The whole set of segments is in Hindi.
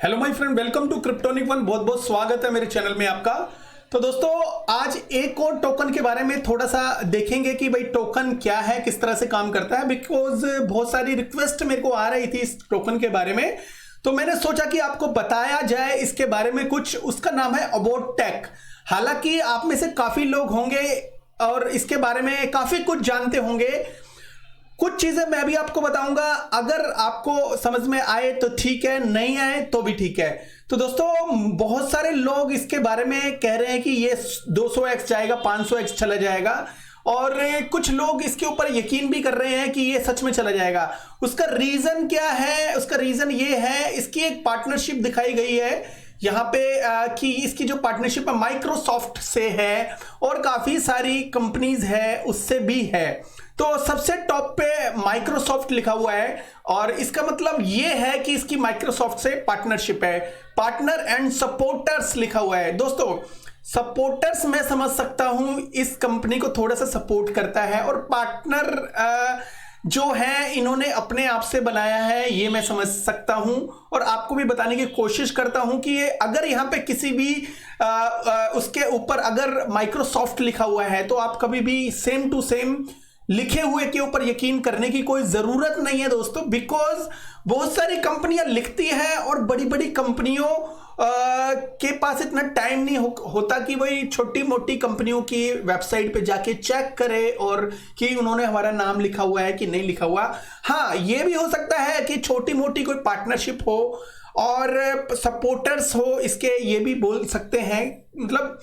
Hello my friend, welcome to Kryptonic one. बहुत बहुत स्वागत है मेरे चैनल में आपका। तो दोस्तों, आज एक और टोकन के बारे में थोड़ा सा देखेंगे कि भाई टोकन क्या है, किस तरह से काम करता है। बिकॉज बहुत सारी रिक्वेस्ट मेरे को आ रही थी इस टोकन के बारे में, तो मैंने सोचा कि आपको बताया जाए इसके बारे में कुछ। उसका नाम है अबाउट टेक। हालांकि आप में से काफी लोग होंगे और इसके बारे में काफी कुछ जानते होंगे। कुछ चीजें मैं भी आपको बताऊंगा, अगर आपको समझ में आए तो ठीक है, नहीं आए तो भी ठीक है। तो दोस्तों, बहुत सारे लोग इसके बारे में कह रहे हैं कि ये 200x जाएगा, 500x चला जाएगा, और कुछ लोग इसके ऊपर यकीन भी कर रहे हैं कि ये सच में चला जाएगा। उसका रीजन क्या है? उसका रीजन ये है, इसकी एक पार्टनरशिप दिखाई गई है यहाँ पे कि इसकी जो पार्टनरशिप है माइक्रोसॉफ्ट से है और काफी सारी कंपनीज है उससे भी है। तो सबसे टॉप पे माइक्रोसॉफ्ट लिखा हुआ है और इसका मतलब ये है कि इसकी माइक्रोसॉफ्ट से पार्टनरशिप है। पार्टनर एंड सपोर्टर्स लिखा हुआ है। दोस्तों, सपोर्टर्स मैं समझ सकता हूं, इस कंपनी को थोड़ा सा सपोर्ट करता है, और पार्टनर जो है इन्होंने अपने आप से बनाया है, ये मैं समझ सकता हूं। और आपको भी बताने की कोशिश करता हूं कि ये अगर यहां पे किसी भी उसके ऊपर अगर माइक्रोसॉफ्ट लिखा हुआ है तो आप कभी भी सेम टू सेम लिखे हुए के ऊपर यकीन करने की कोई जरूरत नहीं है दोस्तों। बिकॉज बहुत सारी कंपनियां लिखती हैं और बड़ी बड़ी कंपनियों के पास इतना टाइम नहीं होता कि वही छोटी मोटी कंपनियों की वेबसाइट पे जाके चेक करे और कि उन्होंने हमारा नाम लिखा हुआ है कि नहीं लिखा हुआ। हाँ, ये भी हो सकता है कि छोटी मोटी कोई पार्टनरशिप हो और सपोर्टर्स हो इसके, ये भी बोल सकते हैं। मतलब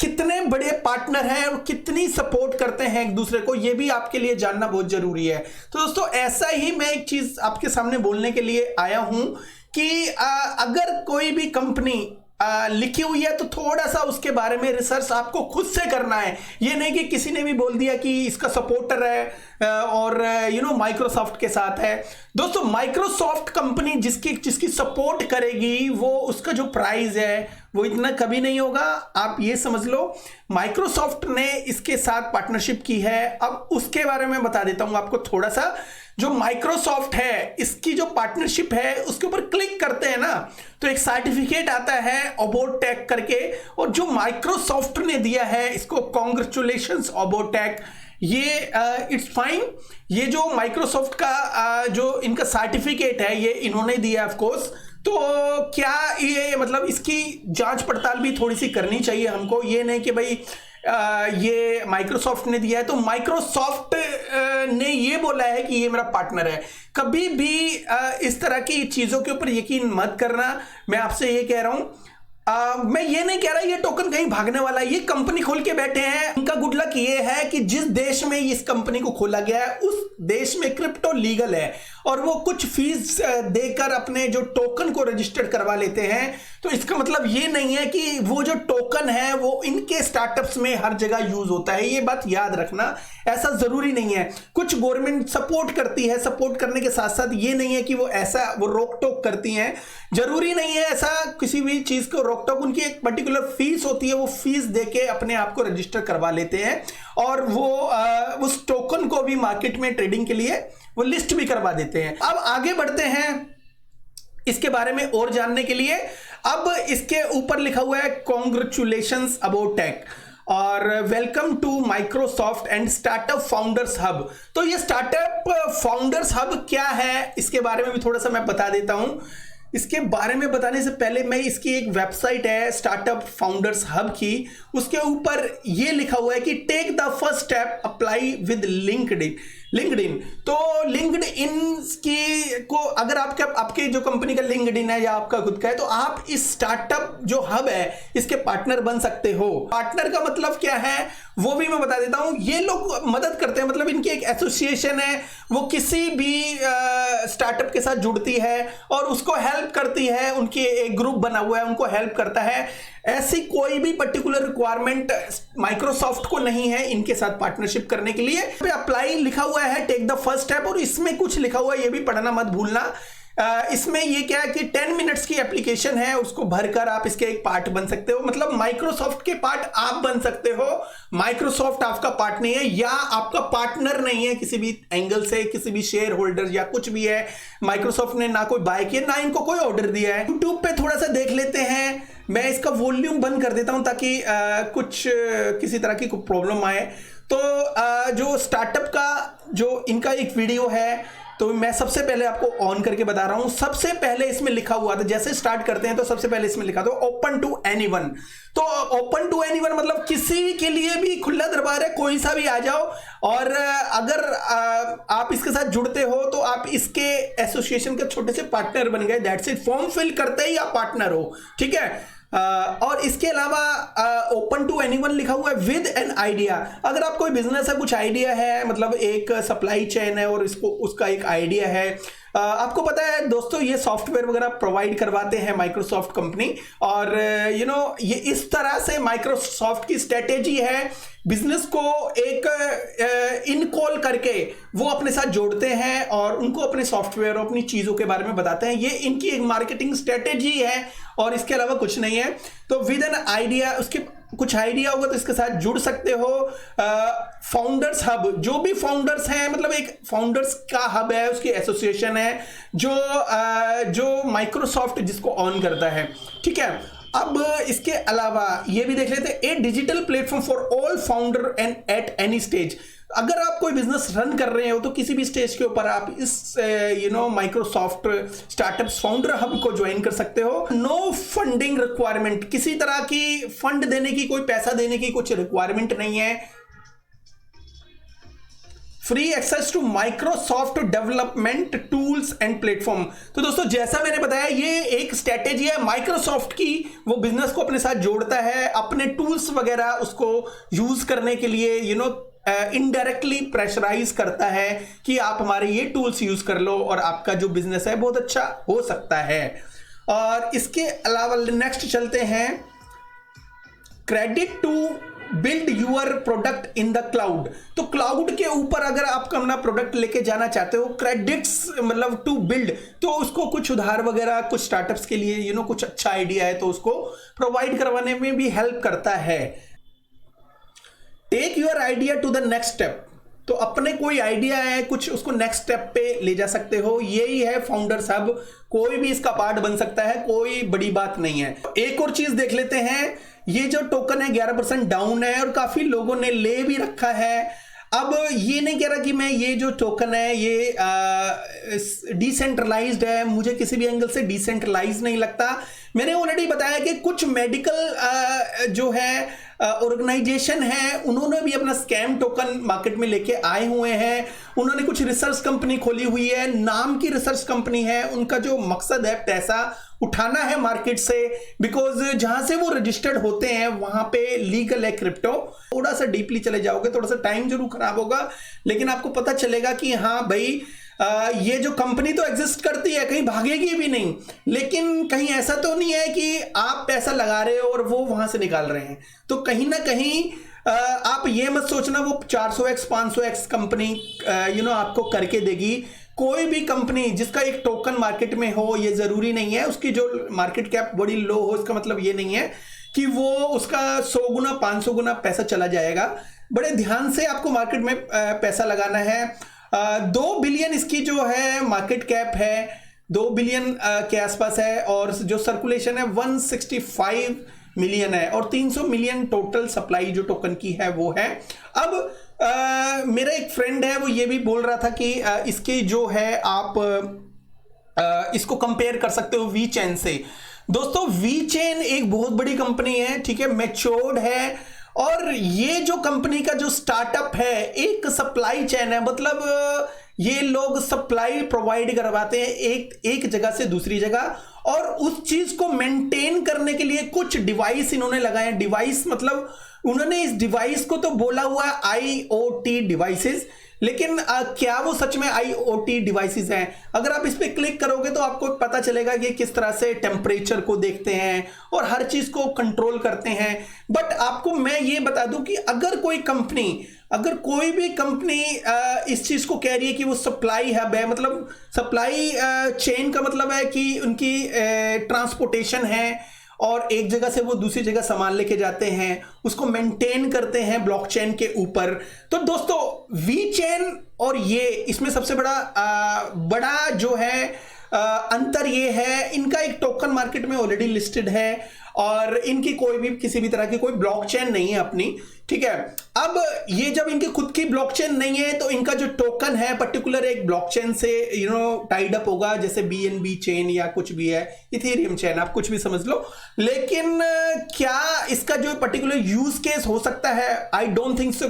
कितने बड़े पार्टनर हैं और कितनी सपोर्ट करते हैं एक दूसरे को, ये भी आपके लिए जानना बहुत जरूरी है। तो दोस्तों, ऐसा ही मैं एक चीज आपके सामने बोलने के लिए आया हूं कि अगर कोई भी कंपनी लिखी हुई है तो थोड़ा सा उसके बारे में रिसर्च आपको खुद से करना है। ये नहीं कि किसी ने भी बोल दिया कि इसका सपोर्टर है और माइक्रोसॉफ्ट के साथ है। दोस्तों, माइक्रोसॉफ्ट कंपनी जिसकी सपोर्ट करेगी वो उसका जो प्राइस है वो इतना कभी नहीं होगा। आप ये समझ लो, माइक्रोसॉफ्ट ने इसके साथ पार्टनरशिप की है। अब उसके बारे में बता देता हूं आपको थोड़ा सा। जो माइक्रोसॉफ्ट है, इसकी जो पार्टनरशिप है उसके ऊपर क्लिक करते हैं ना तो एक सर्टिफिकेट आता है अबाउट टेक करके, और जो माइक्रोसॉफ्ट ने दिया है इसको कॉन्ग्रेचुलेशंस अबाउट टेक। ये इट्स फाइन। ये जो माइक्रोसॉफ्ट का जो इनका सर्टिफिकेट है ये इन्होंने दिया ऑफ कोर्स। तो क्या ये मतलब इसकी जांच पड़ताल भी थोड़ी सी करनी चाहिए हमको। ये नहीं कि भाई ये माइक्रोसॉफ्ट ने दिया है तो माइक्रोसॉफ्ट ने ये बोला है कि ये मेरा पार्टनर है। कभी भी इस तरह की चीजों के ऊपर यकीन मत करना, मैं आपसे ये कह रहा हूं। मैं ये नहीं कह रहा ये टोकन कहीं भागने वाला है। ये कंपनी खोल के बैठे हैं, उनका गुड लक ये है कि जिस देश में इस कंपनी को खोला गया है उस देश में क्रिप्टो लीगल है और वो कुछ फीस देकर अपने जो टोकन को रजिस्टर्ड करवा लेते हैं। तो इसका मतलब ये नहीं है कि वो जो टोकन है वो इनके स्टार्टअप्स में हर जगह यूज होता है। ये बात याद रखना, ऐसा जरूरी नहीं है। कुछ गवर्नमेंट सपोर्ट करती है, सपोर्ट करने के साथ साथ ये नहीं है कि वो रोक टोक करती हैं। जरूरी नहीं है ऐसा किसी भी चीज को रोक टोक। उनकी एक पर्टिकुलर फीस होती है, वो फीस देके अपने आप को रजिस्टर करवा लेते हैं और वो उस टोकन को भी मार्केट में ट्रेडिंग के लिए वो लिस्ट भी करवा देते हैं। अब आगे बढ़ते हैं इसके बारे में और जानने के लिए। अब इसके ऊपर लिखा हुआ है कॉन्ग्रेचुलेशंस अबाउट टेक और welcome to Microsoft and startup founders hub. तो ये स्टार्टअप फाउंडर्स हब क्या है इसके बारे में भी थोड़ा सा मैं बता देता हूं। इसके बारे में बताने से पहले मैं इसकी एक वेबसाइट है स्टार्टअप फाउंडर्स हब की, उसके ऊपर ये लिखा हुआ है कि take the first step, apply with LinkedIn. तो लिंक्डइन की को अगर आपके जो कंपनी का लिंक्डइन है या आपका खुद का है तो आप इस स्टार्टअप जो हब है इसके पार्टनर बन सकते हो। पार्टनर का मतलब क्या है वो भी मैं बता देता हूं। ये लोग मदद करते हैं, मतलब इनकी एक एसोसिएशन है, वो किसी भी स्टार्टअप के साथ जुड़ती है और उसको हेल्प करती है। उनकी एक ग्रुप बना हुआ है, उनको हेल्प करता है। ऐसी कोई भी पर्टिकुलर रिक्वायरमेंट माइक्रोसॉफ्ट को नहीं है इनके साथ पार्टनरशिप करने के लिए। अप्लाई लिखा हुआ है, टेक द फर्स्ट स्टेप, और इसमें कुछ लिखा हुआ है ये भी पढ़ना मत भूलना। इसमें ये क्या है कि 10 मिनट्स की एप्लीकेशन है, उसको भरकर आप इसके एक पार्ट बन सकते हो। मतलब माइक्रोसॉफ्ट के पार्ट आप बन सकते हो, माइक्रोसॉफ्ट आपका पार्ट नहीं है या आपका पार्टनर नहीं है किसी भी एंगल से, किसी भी शेयर होल्डर या कुछ भी है। माइक्रोसॉफ्ट ने ना कोई बाय किया, ना इनको कोई ऑर्डर दिया है। यूट्यूब पे थोड़ा सा देख लेते हैं, मैं इसका वॉल्यूम बंद कर देता हूं ताकि कुछ किसी तरह की कोई प्रॉब्लम आए। तो जो स्टार्टअप का जो इनका एक वीडियो है, तो मैं सबसे पहले आपको ऑन करके बता रहा हूं। सबसे पहले इसमें लिखा हुआ था, जैसे स्टार्ट करते हैं तो सबसे पहले इसमें लिखा था ओपन टू एनीवन। तो ओपन टू एनीवन मतलब किसी के लिए भी खुला दरबार है, कोई सा भी आ जाओ। और अगर आप इसके साथ जुड़ते हो तो आप इसके एसोसिएशन के छोटे से पार्टनर बन गए, दैट्स इट। फॉर्म फिल करते ही आप पार्टनर हो, ठीक है। और इसके अलावा ओपन टू एनीवन लिखा हुआ है विद एन आइडिया। अगर आप कोई बिजनेस है, कुछ आइडिया है, मतलब एक सप्लाई चेन है और इसको उसका एक आइडिया है। आपको पता है दोस्तों, ये सॉफ्टवेयर वगैरह प्रोवाइड करवाते हैं माइक्रोसॉफ्ट कंपनी। और ये इस तरह से माइक्रोसॉफ्ट की स्ट्रेटेजी है, बिजनेस को एक इन कॉल करके वो अपने साथ जोड़ते हैं और उनको अपने सॉफ्टवेयर और अपनी चीजों के बारे में बताते हैं। ये इनकी एक मार्केटिंग स्ट्रेटेजी है और इसके अलावा कुछ नहीं है। तो विद एन आइडिया, उसके कुछ आइडिया होगा तो इसके साथ जुड़ सकते हो। फाउंडर्स हब, जो भी फाउंडर्स हैं, मतलब एक फाउंडर्स का हब है, उसकी एसोसिएशन है जो माइक्रोसॉफ्ट जिसको ऑन करता है, ठीक है। अब इसके अलावा ये भी देख लेते हैं, a digital platform for all founder and at any stage. अगर आप कोई बिजनेस रन कर रहे हो तो किसी भी स्टेज के ऊपर आप इस माइक्रोसॉफ्ट स्टार्टअप्स फाउंडर हब को ज्वाइन कर सकते हो। नो फंडिंग रिक्वायरमेंट, किसी तरह की फंड देने की, कोई पैसा देने की कुछ रिक्वायरमेंट नहीं है। Free access to Microsoft development tools and platform. तो दोस्तों, जैसा मैंने बताया, ये एक स्ट्रेटेजी है माइक्रोसॉफ्ट की। वो बिजनेस को अपने साथ जोड़ता है, अपने टूल्स वगैरह उसको यूज करने के लिए इनडायरेक्टली प्रेशराइज करता है कि आप हमारे ये टूल्स यूज कर लो और आपका जो बिजनेस है बहुत अच्छा हो सकता है। और इसके अलावा नेक्स्ट चलते हैं, credit to build your product in the cloud. तो क्लाउड के ऊपर अगर आप अपना प्रोडक्ट लेके जाना चाहते हो, क्रेडिट्स मतलब टू बिल्ड, तो उसको कुछ उधार वगैरह कुछ स्टार्टअप्स के लिए कुछ अच्छा आइडिया है तो उसको प्रोवाइड करवाने में भी हेल्प करता है। Take your idea to the next step. तो अपने कोई आइडिया है कुछ, उसको नेक्स्ट स्टेप पे ले जा सकते हो। यही है फाउंडर्स हब, कोई भी इसका पार्ट बन सकता है, कोई बड़ी बात नहीं है। एक और चीज देख लेते हैं, ये जो टोकन है 11% डाउन है और काफी लोगों ने ले भी रखा है। अब ये नहीं कह रहा कि मैं ये जो टोकन है ये डिसेंट्रलाइज्ड है, मुझे किसी भी एंगल से डिसेंट्रलाइज नहीं लगता। मैंने ऑलरेडी बताया कि कुछ मेडिकल जो है ऑर्गेनाइजेशन है, उन्होंने भी अपना स्कैम टोकन मार्केट में लेके आए हुए हैं। उन्होंने कुछ रिसर्च कंपनी खोली हुई है, नाम की रिसर्च कंपनी है। उनका जो मकसद है पैसा उठाना है मार्केट से, बिकॉज जहां से वो रजिस्टर्ड होते हैं वहां पे लीगल है क्रिप्टो। थोड़ा सा डीपली चले जाओगे, थोड़ा सा टाइम जरूर खराब होगा, लेकिन आपको पता चलेगा कि हाँ भाई, ये जो कंपनी तो एग्जिस्ट करती है, कहीं भागेगी भी नहीं, लेकिन कहीं ऐसा तो नहीं है कि आप पैसा लगा रहे हो और वो वहां से निकाल रहे हैं। तो कहीं ना कहीं आप ये मत सोचना वो 400x 500x कंपनी आपको करके देगी। कोई भी कंपनी जिसका एक टोकन मार्केट में हो, ये जरूरी नहीं है उसकी जो मार्केट कैप बड़ी लो हो, इसका मतलब ये नहीं है कि वो उसका 100 गुना 500 गुना पैसा चला जाएगा। बड़े ध्यान से आपको मार्केट में पैसा लगाना है। 2 बिलियन इसकी जो है मार्केट कैप है, 2 बिलियन के आसपास है, और जो सर्कुलेशन है 165 मिलियन है, और 300 मिलियन टोटल सप्लाई जो टोकन की है वो है। अब मेरा एक फ्रेंड है, वो ये भी बोल रहा था कि इसके जो है आप इसको कंपेयर कर सकते हो वी चेन से। दोस्तों, वी चेन एक बहुत बड़ी कंपनी है, ठीक है, मैच्योर्ड है, और ये जो कंपनी का जो स्टार्टअप है एक सप्लाई चेन है। मतलब ये लोग सप्लाई प्रोवाइड करवाते हैं एक जगह से दूसरी जगह, और उस चीज को मेंटेन करने के लिए कुछ डिवाइस इन्होंने लगाए। डिवाइस मतलब उन्होंने इस डिवाइस को तो बोला हुआ है IoT डिवाइसेस, लेकिन क्या वो सच में IoT डिवाइसेस हैं? अगर आप इस पे क्लिक करोगे तो आपको पता चलेगा कि किस तरह से टेम्परेचर को देखते हैं और हर चीज को कंट्रोल करते हैं। बट आपको मैं ये बता दूं कि अगर कोई कंपनी अगर कोई भी कंपनी इस चीज को कह रही है कि वो सप्लाई हब है, मतलब सप्लाई चेन का मतलब है कि उनकी ट्रांसपोर्टेशन है और एक जगह से वो दूसरी जगह सामान लेके जाते हैं, उसको मेंटेन करते हैं ब्लॉकचेन के ऊपर। तो दोस्तों वी चेन और ये इसमें सबसे बड़ा जो है अंतर ये है, इनका एक टोकन मार्केट में ऑलरेडी लिस्टेड है और इनकी कोई भी किसी भी तरह की कोई ब्लॉकचेन नहीं है अपनी, ठीक है। अब ये जब इनकी खुद की ब्लॉकचेन नहीं है तो इनका जो टोकन है पर्टिकुलर एक ब्लॉकचेन से टाइड अप होगा, जैसे BNB चेन या कुछ भी है, इथेरियम चेन, आप कुछ भी समझ लो। लेकिन क्या इसका जो पर्टिकुलर यूज केस हो सकता है? आई डोंट थिंक सो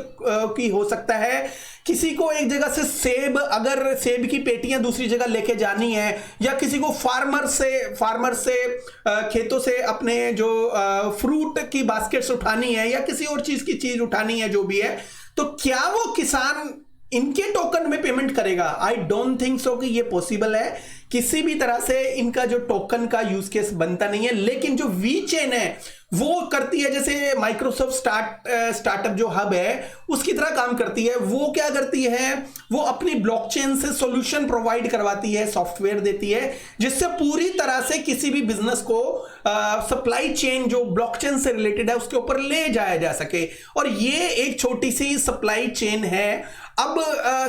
कि हो सकता है। किसी को एक जगह से सेब, अगर सेब की पेटियां दूसरी जगह लेके जानी है, या किसी को फार्मर से खेतों से अपने जो फ्रूट की बास्केट्स उठानी है या किसी और चीज की चीज उठानी है, जो भी है, तो क्या वो किसान इनके टोकन में पेमेंट करेगा? आई डोंट थिंक सो कि ये पॉसिबल है। किसी भी तरह से इनका जो टोकन का यूज केस बनता नहीं है। लेकिन जो वी चेन है वो करती है, जैसे माइक्रोसॉफ्ट स्टार्टअप जो हब है उसकी तरह काम करती है। वो क्या करती है, वो अपनी ब्लॉकचेन से सॉल्यूशन प्रोवाइड करवाती है, सॉफ्टवेयर देती है, जिससे पूरी तरह से किसी भी बिजनेस को सप्लाई चेन जो ब्लॉकचेन से रिलेटेड है उसके ऊपर ले जाया जा सके। और ये एक छोटी सी सप्लाई चेन है। अब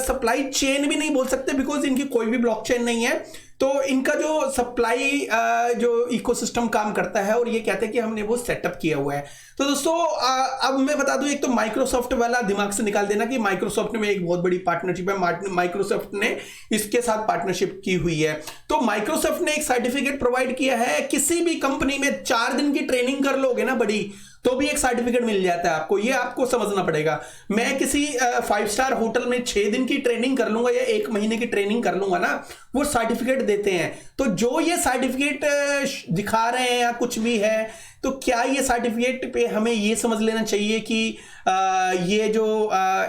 सप्लाई चेन भी नहीं बोल सकते बिकॉज इनकी कोई भी ब्लॉकचेन नहीं है। तो इनका जो सप्लाई जो इकोसिस्टम काम करता है, और ये कहते हैं कि हमने वो सेटअप किया हुआ है। तो दोस्तों अब मैं बता दूं, एक तो माइक्रोसॉफ्ट वाला दिमाग से निकाल देना कि माइक्रोसॉफ्ट में एक बहुत बड़ी पार्टनरशिप है, माइक्रोसॉफ्ट ने इसके साथ पार्टनरशिप की हुई है। तो माइक्रोसॉफ्ट ने एक सर्टिफिकेट प्रोवाइड किया है, किसी भी कंपनी में 4 दिन की ट्रेनिंग कर लोगे ना बड़ी, तो भी एक सर्टिफिकेट मिल जाता है आपको। ये आपको समझना पड़ेगा। मैं किसी 5 स्टार होटल में 6 दिन की ट्रेनिंग कर लूंगा या 1 महीने की ट्रेनिंग कर लूंगा ना, वो सर्टिफिकेट देते हैं। तो जो ये सर्टिफिकेट दिखा रहे हैं या कुछ भी है, तो क्या ये सर्टिफिकेट पे हमें ये समझ लेना चाहिए कि ये जो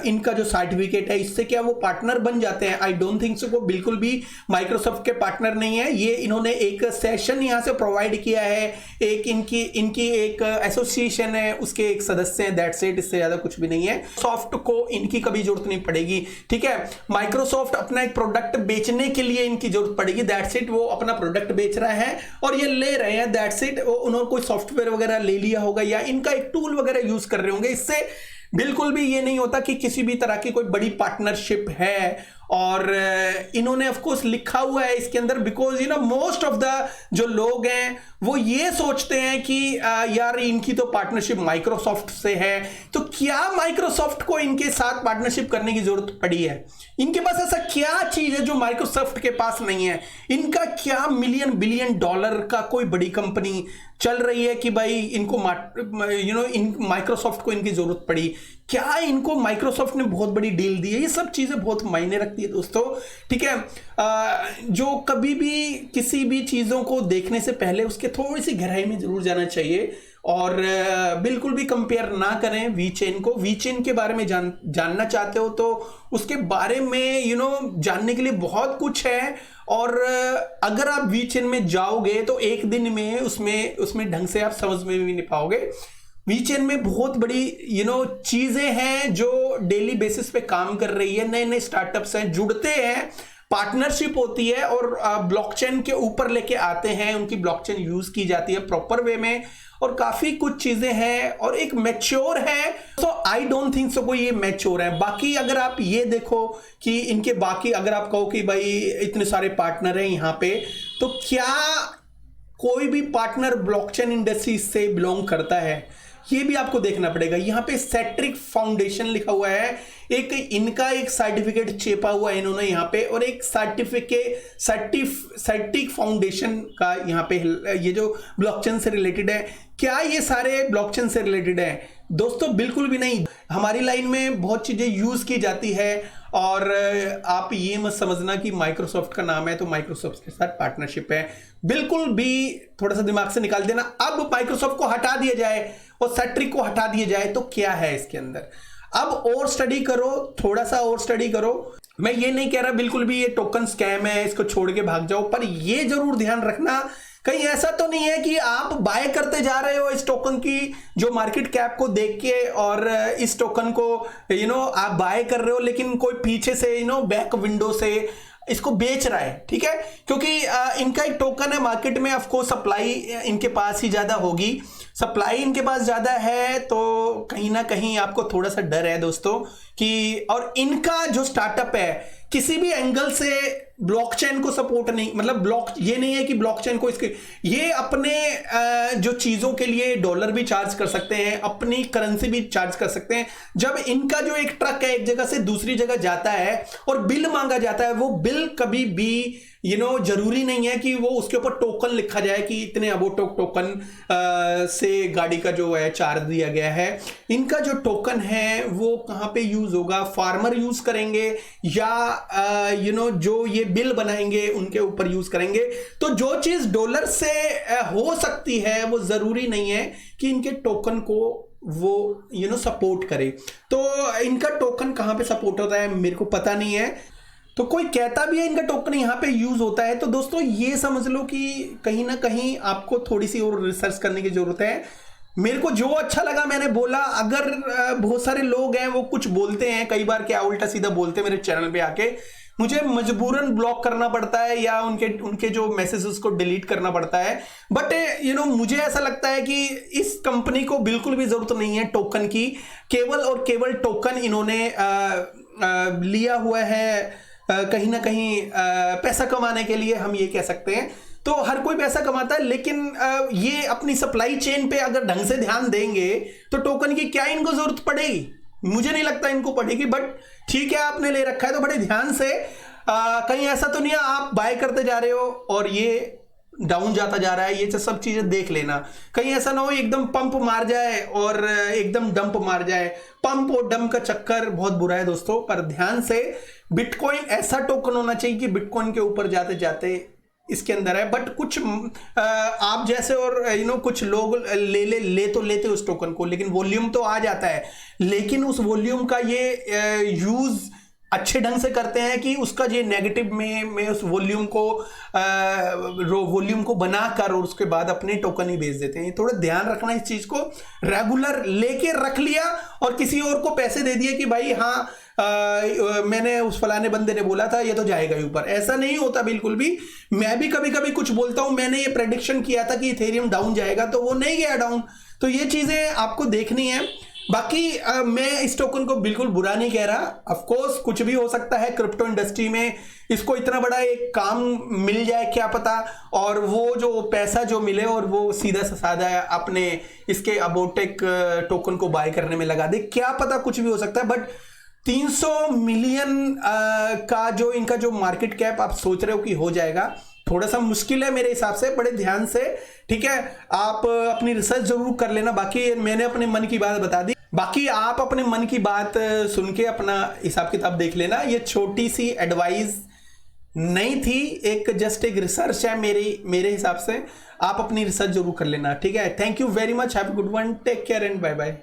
इनका जो सर्टिफिकेट है इससे क्या वो पार्टनर बन जाते हैं? I don't think so. वो बिल्कुल भी माइक्रोसॉफ्ट के पार्टनर नहीं है। ये इन्होंने एक सेशन यहां से प्रोवाइड किया है, एक इनकी एक एसोसिएशन है, उसके एक सदस्य हैं, दैट्स इट। इससे ज्यादा कुछ भी नहीं है। सॉफ्ट को इनकी कभी जरूरत नहीं पड़ेगी, ठीक है। माइक्रोसॉफ्ट अपना एक प्रोडक्ट बेचने के लिए इनकी जरूरत पड़ेगी, दैट्स इट। वो अपना प्रोडक्ट बेच रहा है और ये ले रहे हैं, दैट्स इट। उन्होंने कोई सॉफ्टवेयर वगैरह ले लिया होगा या इनका एक टूल वगैरह यूज कर रहे होंगे। इससे बिल्कुल भी ये नहीं होता कि किसी भी तरह की कोई बड़ी पार्टनरशिप है। और इन्होंने ऑफ कोर्स लिखा हुआ है इसके अंदर, बिकॉज मोस्ट ऑफ द जो लोग हैं वो ये सोचते हैं कि यार इनकी तो पार्टनरशिप माइक्रोसॉफ्ट से है, तो क्या माइक्रोसॉफ्ट को इनके साथ पार्टनरशिप करने की जरूरत पड़ी है? इनके पास ऐसा क्या चीज है जो माइक्रोसॉफ्ट के पास नहीं है? इनका क्या मिलियन बिलियन डॉलर का कोई बड़ी कंपनी चल रही है कि भाई इनको माइक्रोसॉफ्ट को इनकी जरूरत पड़ी? क्या इनको माइक्रोसॉफ्ट ने बहुत बड़ी डील दी है? ये सब चीजें बहुत मायने रखती है दोस्तों, ठीक है। जो कभी भी किसी भी चीजों को देखने से पहले उसके थोड़ी सी गहराई में जरूर जाना चाहिए और बिल्कुल भी कंपेयर ना करें वी चेन को। वी चेन के बारे में जानना चाहते हो तो उसके बारे में जानने के लिए बहुत कुछ है। और अगर आप वी चेन में जाओगे तो एक दिन में उसमें ढंग से आप समझ में भी नहीं पाओगे। वी चेन में बहुत बड़ी चीजें हैं जो डेली बेसिस पे काम कर रही है। नए नए स्टार्टअप्स हैं, जुड़ते हैं, पार्टनरशिप होती है और ब्लॉकचेन के ऊपर लेके आते हैं। उनकी ब्लॉकचेन यूज की जाती है प्रॉपर वे में और काफी कुछ चीजें हैं और एक मैच्योर है। सो आई डोंट थिंक सो कोई ये मैच्योर है। बाकी अगर आप ये देखो कि इनके बाकी अगर आप कहो कि भाई इतने सारे पार्टनर हैं यहाँ पे, तो क्या कोई भी पार्टनर ब्लॉकचेन इंडस्ट्री से बिलोंग करता है? ये भी आपको देखना पड़ेगा। यहाँ पे सेट्रिक फाउंडेशन लिखा हुआ है, एक इनका एक सर्टिफिकेट चेपा हुआ है इन्होंने यहाँ पे, और एक सर्टिक फाउंडेशन का यहाँ पे। ये जो ब्लॉकचेन से रिलेटेड है, क्या ये सारे ब्लॉकचेन से रिलेटेड है? दोस्तों बिल्कुल भी नहीं। हमारी लाइन में बहुत चीजें यूज की जाती है और आप ये मत समझना कि माइक्रोसॉफ्ट का नाम है तो माइक्रोसॉफ्ट के साथ पार्टनरशिप है, बिल्कुल भी। थोड़ा सा दिमाग से निकाल देना। अब माइक्रोसॉफ्ट को हटा दिया जाए और सेट्रिक को हटा दिया जाए तो क्या है इसके अंदर? अब और स्टडी करो, थोड़ा सा और स्टडी करो। मैं ये नहीं कह रहा बिल्कुल भी ये टोकन स्कैम है, इसको छोड़ के भाग जाओ, पर ये जरूर ध्यान रखना कहीं ऐसा तो नहीं है कि आप बाय करते जा रहे हो इस टोकन की जो मार्केट कैप को देख के, और इस टोकन को आप बाय कर रहे हो, लेकिन कोई पीछे से बैक विंडो से इसको बेच रहा है, ठीक है? क्योंकि इनका एक टोकन है मार्केट में, ऑफ कोर्स सप्लाई इनके पास ही ज्यादा होगी, सप्लाई इनके पास ज्यादा है, तो कहीं ना कहीं आपको थोड़ा सा डर है दोस्तों कि, और इनका जो स्टार्टअप है किसी भी एंगल से ब्लॉकचेन को सपोर्ट नहीं, मतलब ये नहीं है कि ब्लॉकचेन को इसके, ये अपने जो चीजों के लिए डॉलर भी चार्ज कर सकते हैं, अपनी करेंसी भी चार्ज कर सकते हैं। जब इनका जो एक ट्रक है एक जगह से दूसरी जगह जाता है और बिल मांगा जाता है, वो बिल कभी भी जरूरी नहीं है कि वो उसके ऊपर टोकन लिखा जाए कि इतने अबोटोक टोकन से गाड़ी का जो है चार्ज दिया गया है। इनका जो टोकन है वो कहां पे यूज होगा, फार्मर यूज करेंगे या जो ये बिल बनाएंगे उनके ऊपर यूज करेंगे। तो जो चीज डॉलर से हो सकती है वो जरूरी नहीं है कि इनके टोकन को वो सपोर्ट करे। तो इनका टोकन कहां पे सपोर्ट होता है मेरे को पता नहीं है, तो कोई कहता भी है इनका टोकन यहां पे यूज होता है। तो दोस्तों ये समझ लो कि कहीं ना कहीं आपको थोड़ी सी और रिसर्च करने की जरूरत है। मेरे को जो अच्छा लगा मैंने बोला। अगर बहुत सारे लोग हैं वो कुछ बोलते हैं, कई बार क्या उल्टा सीधा बोलते हैं मेरे चैनल पे आके, मुझे मजबूरन ब्लॉक करना पड़ता है या उनके जो मैसेजेस को डिलीट करना पड़ता है। बट मुझे ऐसा लगता है कि इस कंपनी को बिल्कुल भी जरूरत नहीं है टोकन की, केवल और केवल टोकन इन्होंने लिया हुआ है कहीं ना कहीं पैसा कमाने के लिए, हम ये कह सकते हैं। तो हर कोई पैसा कमाता है, लेकिन ये अपनी सप्लाई चेन पे अगर ढंग से ध्यान देंगे तो टोकन की क्या इनको जरूरत पड़ेगी, मुझे नहीं लगता इनको पड़ेगी। बट ठीक है, आपने ले रखा है तो बड़े ध्यान से, कहीं ऐसा तो नहीं है आप बाय करते जा रहे हो और ये डाउन जाता जा रहा है, ये सब चीजें देख लेना। कहीं ऐसा ना हो एकदम पंप मार जाए और एकदम डंप मार जाए। पंप और डंप का चक्कर बहुत बुरा है दोस्तों। पर ध्यान से, बिटकॉइन ऐसा टोकन होना चाहिए कि बिटकॉइन के ऊपर जाते जाते इसके अंदर है। बट कुछ आप जैसे और कुछ लोग ले तो लेते उस टोकन को, लेकिन वॉल्यूम तो आ जाता है, लेकिन उस वॉल्यूम का ये यूज अच्छे ढंग से करते हैं कि उसका ये नेगेटिव में उस वॉल्यूम को बनाकर और उसके बाद अपने टोकन ही बेच देते हैं। थोड़ा ध्यान रखना इस चीज को। रेगुलर लेके रख लिया और किसी और को पैसे दे दिए कि भाई हाँ मैंने उस फलाने बंदे ने बोला था ये तो जाएगा ही ऊपर, ऐसा नहीं होता बिल्कुल भी। मैं भी कभी कभी कुछ बोलता हूं, मैंने ये प्रेडिक्शन किया था कि इथेरियम डाउन जाएगा तो वो नहीं गया डाउन। तो ये चीजें आपको देखनी है। बाकी मैं इस टोकन को बिल्कुल बुरा नहीं कह रहा। ऑफ कोर्स कुछ भी हो सकता है क्रिप्टो इंडस्ट्री में, इसको इतना बड़ा एक काम मिल जाए क्या पता, और वो जो पैसा जो मिले और वो सीधा सा साधा अपने इसके अबोटेक टोकन को बाय करने में लगा दे, क्या पता, कुछ भी हो सकता है। बट 300 मिलियन का जो इनका जो मार्केट कैप आप सोच रहे हो कि हो जाएगा, थोड़ा सा मुश्किल है मेरे हिसाब से। बड़े ध्यान से, ठीक है, आप अपनी रिसर्च जरूर कर लेना। बाकी मैंने अपने मन की बात बता दी, बाकी आप अपने मन की बात सुन के अपना हिसाब किताब देख लेना। ये छोटी सी एडवाइस नहीं थी, एक जस्ट एक रिसर्च है मेरे हिसाब से। आप अपनी रिसर्च जरूर कर लेना, ठीक है। Thank you very much, have a good one, take care and bye bye.